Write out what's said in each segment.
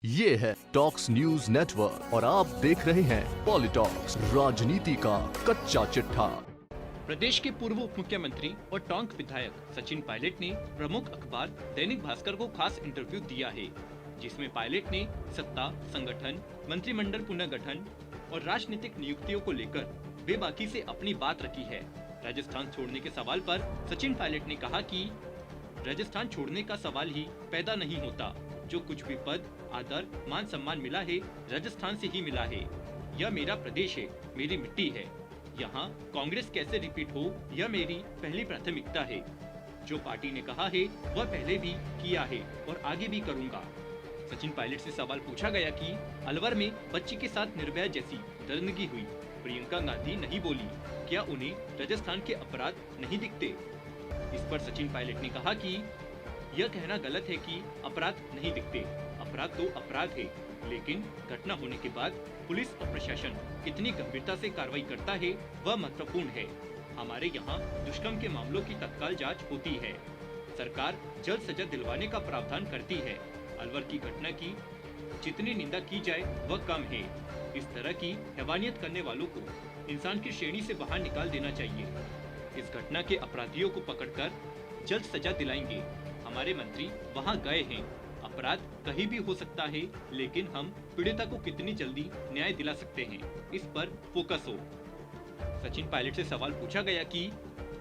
ये है talks news network और आप देख रहे हैं पॉलिटॉक्स, राजनीति का कच्चा चिट्ठा। प्रदेश के पूर्व उप मुख्यमंत्री और टोंक विधायक सचिन पायलट ने प्रमुख अखबार दैनिक भास्कर को खास इंटरव्यू दिया है, जिसमें पायलट ने सत्ता, संगठन, मंत्रिमंडल पुनर्गठन और राजनीतिक नियुक्तियों को लेकर बेबाकी से अपनी बात रखी है। राजस्थान छोड़ने के सवाल पर सचिन पायलट ने कहा कि राजस्थान छोड़ने का सवाल ही पैदा नहीं होता। जो कुछ भी पद, आदर, मान सम्मान मिला है, राजस्थान से ही मिला है। यह मेरा प्रदेश है, मेरी मिट्टी है। यहाँ कांग्रेस कैसे रिपीट हो, यह मेरी पहली प्राथमिकता है। जो पार्टी ने कहा है वह पहले भी किया है और आगे भी करूँगा। सचिन पायलट से सवाल पूछा गया कि अलवर में बच्ची के साथ निर्भया जैसी दर्दगी हुई, प्रियंका गांधी नहीं बोली, क्या उन्हें राजस्थान के अपराध नहीं दिखते? इस पर सचिन पायलट ने कहा कि यह कहना गलत है कि अपराध नहीं दिखते। अपराध तो अपराध है, लेकिन घटना होने के बाद पुलिस और प्रशासन कितनी गंभीरता से कार्रवाई करता है वह महत्वपूर्ण है। हमारे यहाँ दुष्कर्म के मामलों की तत्काल जांच होती है। सरकार जल्द सजा दिलवाने का प्रावधान करती है। अलवर की घटना की जितनी निंदा की जाए वह कम है। इस तरह की हैवानियत करने वालों को इंसान की श्रेणी से बाहर निकाल देना चाहिए। इस घटना के अपराधियों को पकड़कर जल्द सजा दिलाएंगे। हमारे मंत्री वहां गए हैं। अपराध कहीं भी हो सकता है, लेकिन हम पीड़िता को कितनी जल्दी न्याय दिला सकते हैं, इस पर फोकस हो। सचिन पायलट से सवाल पूछा गया कि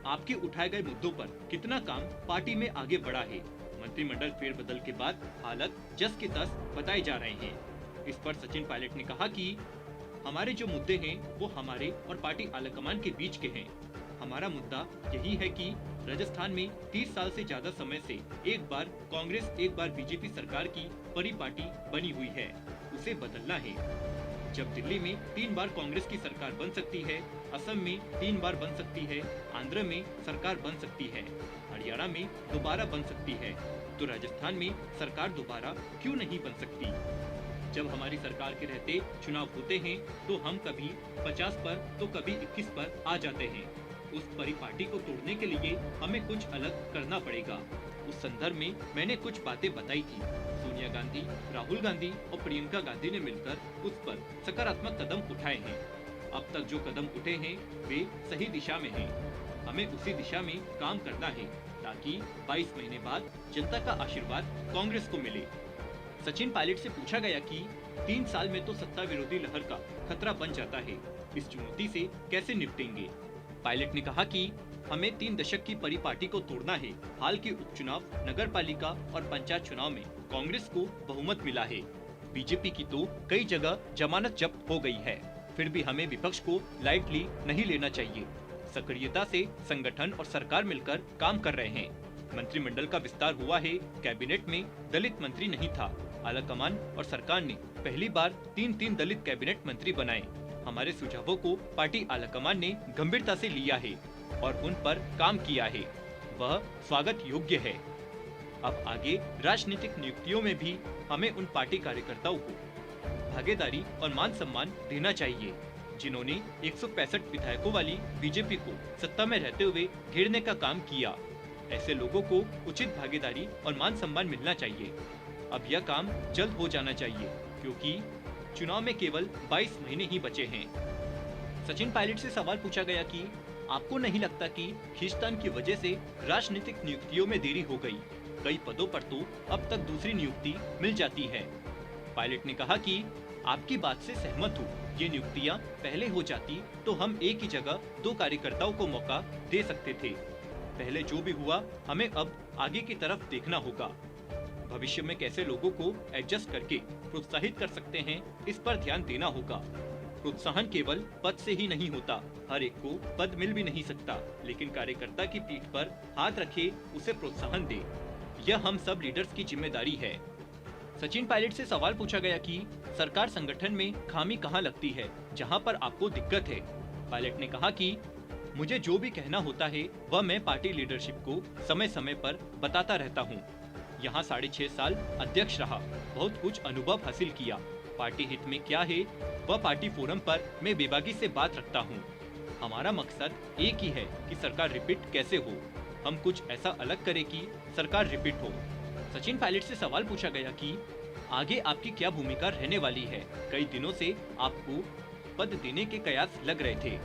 आपके उठाए गए मुद्दों पर कितना काम पार्टी में आगे बढ़ा है। मंत्रिमंडल फेरबदल के बाद हालत जस के तस बताए जा रहे हैं। इस पर सचिन पायलट ने कहा कि हमारे जो मुद्दे हैं वो हमारे और पार्टी आलाकमान के बीच के हैं। हमारा मुद्दा यही है कि राजस्थान में 30 साल से ज्यादा समय से एक बार कांग्रेस एक बार बीजेपी सरकार की परिपाटी बनी हुई है, उसे बदलना है। जब दिल्ली में 3 बार कांग्रेस की सरकार बन सकती है, असम में 3 बार बन सकती है, आंध्र में सरकार बन सकती है, हरियाणा में दोबारा बन सकती है, तो राजस्थान में सरकार दोबारा क्यों नहीं बन सकती? जब हमारी सरकार के रहते चुनाव होते हैं तो हम कभी 50 पर तो कभी 21 पर आ जाते हैं। उस परिपाटी को तोड़ने के लिए हमें कुछ अलग करना पड़ेगा। उस संदर्भ में मैंने कुछ बातें बताई थी। सोनिया गांधी, राहुल गांधी और प्रियंका गांधी ने मिलकर उस पर सकारात्मक कदम उठाए हैं। अब तक जो कदम उठे हैं वे सही दिशा में हैं। हमें उसी दिशा में काम करना है ताकि 22 महीने बाद जनता का आशीर्वाद कांग्रेस को मिले। सचिन पायलट से पूछा गया कि 3 साल में तो सत्ता विरोधी लहर का खतरा बन जाता है, इस चुनौती से कैसे निपटेंगे? पायलट ने कहा कि हमें 3 दशक की परिपाटी को तोड़ना है। हाल के उपचुनाव, नगर पालिका और पंचायत चुनाव में कांग्रेस को बहुमत मिला है। बीजेपी की तो कई जगह जमानत जब्त हो गई है। फिर भी हमें विपक्ष को लाइटली नहीं लेना चाहिए। सक्रियता से संगठन और सरकार मिलकर काम कर रहे हैं। मंत्रिमंडल का विस्तार हुआ है। कैबिनेट में दलित मंत्री नहीं था। आलाकमान और सरकार ने पहली बार 3 दलित कैबिनेट मंत्री बनाए। हमारे सुझावों को पार्टी आलाकमान ने गंभीरता से लिया है और उन पर काम किया है। वह स्वागत योग्य है। अब आगे राजनीतिक नियुक्तियों में भी हमें उन पार्टी कार्यकर्ताओं को भागीदारी और मान सम्मान देना चाहिए जिन्होंने 165 विधायकों वाली बीजेपी को सत्ता में रहते हुए घेरने का काम किया। ऐसे लोगों को उचित भागीदारी और मान सम्मान मिलना चाहिए। अब यह काम जल्द हो जाना चाहिए क्योंकि चुनाव में केवल 22 महीने ही बचे हैं। सचिन पायलट से सवाल पूछा गया कि आपको नहीं लगता कि खींचतान की वजह से राजनीतिक नियुक्तियों में देरी हो गई? कई पदों पर तो अब तक दूसरी नियुक्ति मिल जाती है। पायलट ने कहा कि आपकी बात से सहमत हूँ। ये नियुक्तियाँ पहले हो जाती तो हम एक ही जगह 2 कार्यकर्ताओं को मौका दे सकते थे। पहले जो भी हुआ, हमें अब आगे की तरफ देखना होगा। भविष्य में कैसे लोगों को एडजस्ट करके प्रोत्साहित कर सकते हैं, इस पर ध्यान देना होगा। प्रोत्साहन केवल पद से ही नहीं होता। हर एक को पद मिल भी नहीं सकता, लेकिन कार्यकर्ता की पीठ पर हाथ रखे, उसे प्रोत्साहन दे। यह हम सब लीडर्स की जिम्मेदारी है। सचिन पायलट से सवाल पूछा गया कि सरकार संगठन में खामी कहाँ लगती है, जहाँ पर आपको दिक्कत है? पायलट ने कहा कि मुझे जो भी कहना होता है वह मैं पार्टी लीडरशिप को समय समय पर बताता रहता हूँ। यहाँ 6.5 साल अध्यक्ष रहा, बहुत कुछ अनुभव हासिल किया। पार्टी हित में क्या है वह पार्टी फोरम पर मैं बेबाकी से बात रखता हूँ। हमारा मकसद एक ही है कि सरकार रिपीट कैसे हो। हम कुछ ऐसा अलग करें कि सरकार रिपीट हो। सचिन पायलट से सवाल पूछा गया कि आगे आपकी क्या भूमिका रहने वाली है? कई दिनों से आपको पद देने के कयास लग रहे थे।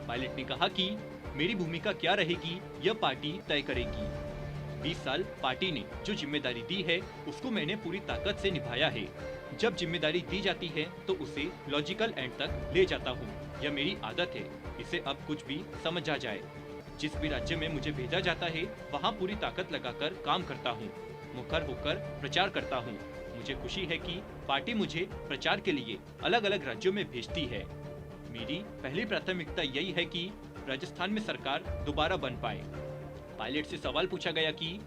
पायलट ने कहा कि मेरी भूमिका क्या रहेगी यह पार्टी तय करेगी। 20 साल पार्टी ने जो जिम्मेदारी दी है उसको मैंने पूरी ताकत से निभाया है। जब जिम्मेदारी दी जाती है तो उसे लॉजिकल एंड तक ले जाता हूँ। यह मेरी आदत है, इसे अब कुछ भी समझ आ जाए। जिस भी राज्य में मुझे भेजा जाता है वहाँ पूरी ताकत लगाकर काम करता हूँ, मुखर होकर प्रचार करता हूँ। मुझे खुशी है कि पार्टी मुझे प्रचार के लिए अलग अलग राज्यों में भेजती है। मेरी पहली प्राथमिकता यही है कि राजस्थान में सरकार दोबारा बन पाए। पायलट से सवाल पूछा गया कि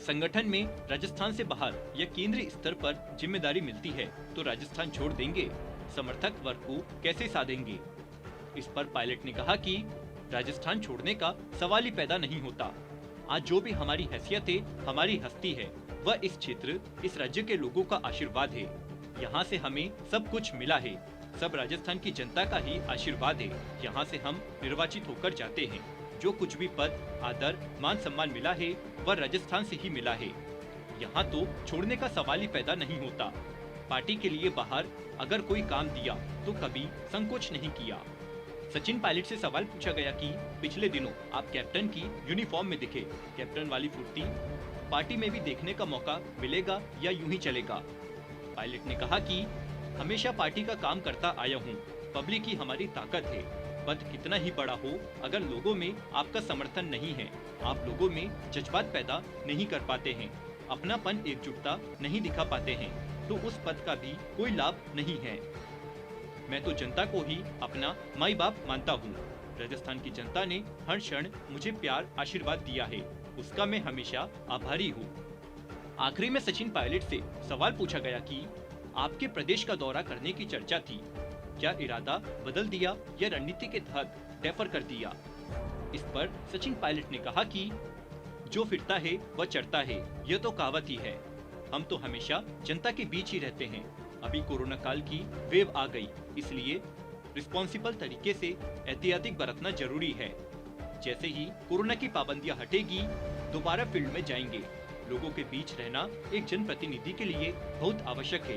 संगठन में राजस्थान से बाहर या केंद्रीय स्तर पर जिम्मेदारी मिलती है तो राजस्थान छोड़ देंगे, समर्थक वर्ग को कैसे साधेंगे? इस पर पायलट ने कहा कि राजस्थान छोड़ने का सवाल ही पैदा नहीं होता। आज जो भी हमारी हैसियत है, हमारी हस्ती है, वह इस क्षेत्र, इस राज्य के लोगों का आशीर्वाद है। यहाँ से हमें सब कुछ मिला है, सब राजस्थान की जनता का ही आशीर्वाद है। यहाँ से हम निर्वाचित होकर जाते हैं। जो कुछ भी पद, आदर, मान सम्मान मिला है वह राजस्थान से ही मिला है। यहाँ तो छोड़ने का सवाल ही पैदा नहीं होता। पार्टी के लिए बाहर अगर कोई काम दिया तो कभी संकोच नहीं किया। सचिन पायलट से सवाल पूछा गया कि पिछले दिनों आप कैप्टन की यूनिफॉर्म में दिखे, कैप्टन वाली फुर्ती पार्टी में भी देखने का मौका मिलेगा या यूं ही चलेगा? पायलट ने कहा कि हमेशा पार्टी का काम करता आया हूं, पब्लिक ही हमारी ताकत है। पद कितना ही बड़ा हो, अगर लोगों में आपका समर्थन नहीं है, आप लोगों में जज्बात पैदा नहीं कर पाते हैं, अपनापन, एकजुटता नहीं दिखा पाते हैं, तो उस पद का भी कोई लाभ नहीं है। मैं तो जनता को ही अपना माई बाप मानता हूँ। राजस्थान की जनता ने हर क्षण मुझे प्यार, आशीर्वाद दिया है, उसका मैं हमेशा आभारी हूँ। आखिरी में सचिन पायलट से सवाल पूछा गया कि आपके प्रदेश का दौरा करने की चर्चा थी, क्या इरादा बदल दिया या रणनीति के तहत डेफर कर दिया? इस पर सचिन पायलट ने कहा कि जो फिरता है वह चढ़ता है, यह तो कहावत ही है। हम तो हमेशा जनता के बीच ही रहते हैं। अभी कोरोना काल की वेव आ गई, इसलिए रिस्पॉन्सिबल तरीके से एहतियाती बरतना जरूरी है। जैसे ही कोरोना की पाबंदियां हटेगी, दोबारा फील्ड में जाएंगे। लोगों के बीच रहना एक जनप्रतिनिधि के लिए बहुत आवश्यक है।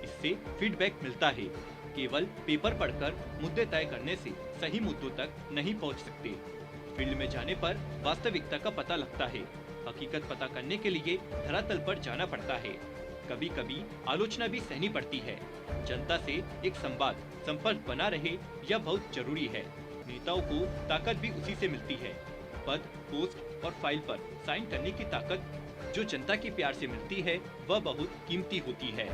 इससे फीडबैक मिलता है। केवल पेपर पढ़कर मुद्दे तय करने से सही मुद्दों तक नहीं पहुंच सकते। फील्ड में जाने पर वास्तविकता का पता लगता है। हकीकत पता करने के लिए धरातल पर जाना पड़ता है। कभी कभी आलोचना भी सहनी पड़ती है। जनता से एक संपर्क बना रहे, यह बहुत जरूरी है। नेताओं को ताकत भी उसी से मिलती है। पद, पोस्ट और फाइल पर साइन करने की ताकत जो जनता के प्यार से मिलती है वह बहुत कीमती होती है।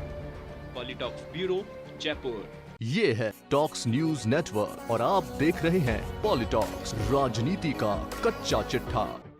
पॉलिटॉक्स ब्यूरो, जयपुर। ये है टॉक्स न्यूज नेटवर्क और आप देख रहे हैं पॉलिटॉक्स, राजनीति का कच्चा चिट्ठा।